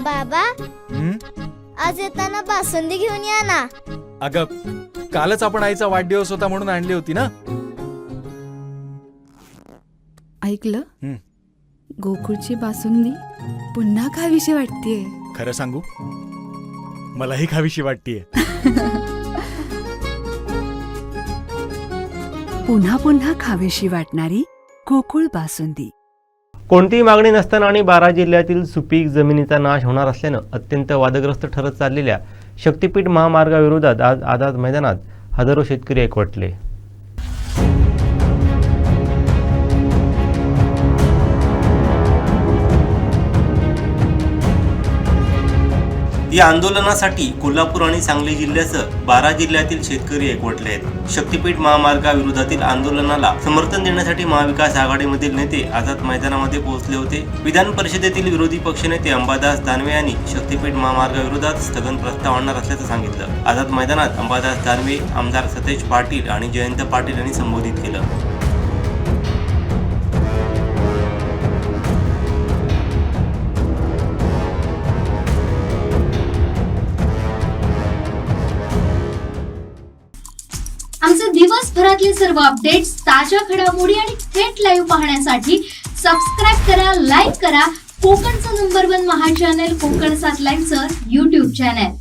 बाबा, आज येताना बासुंदी घेऊन या ना. अगं, कालच आपण आईचा वाढदिवस होता म्हणून आणली होती ना. ऐकलं, गोकुळची बासुंदी पुन्हा खावीशी वाटतेय. खरं सांगू, मलाही खावीशी वाटतेय. पुन्हा पुन्हा खावीशी वाटणारी गोकुळ बासुंदी. कोणतीही मागणी नसताना आणि 12 जिल्ह्यातील सुपीक जमिनीचा नाश होणार असल्यानं अत्यंत वादग्रस्त ठरत चाललेल्या शक्तीपीठ महामार्गाविरोधात आज आझाद मैदानात हजारो शेतकरी एकवटले. या आंदोलनासाठी कोल्हापूर आणि सांगली जिल्ह्यासह 12 जिल्ह्यातील शेतकरी एकवटले आहेत. शक्तीपीठ महामार्गाविरोधातील आंदोलनाला समर्थन देण्यासाठी महाविकास आघाडीमधील नेते आझाद मैदानामध्ये पोहोचले होते. विधान परिषदेतील विरोधी पक्षनेते अंबादास दानवे यांनी शक्तीपीठ महामार्गाविरोधात स्थगन प्रस्ताव आणणार असल्याचं सांगितलं. आझाद मैदानात अंबादास दानवे, आमदार सतेज पाटील आणि जयंत पाटील यांनी संबोधित केलं. आमचे दिवसभरातले सर्व अपडेट्स, ताज्या घडामोडी आणि थेट लाईव्ह पाहण्यासाठी सबस्क्राईब करा, लाईक करा कोकणचं नंबर 1 महा चॅनल कोकण 7 लाईव्हचं YouTube चॅनल.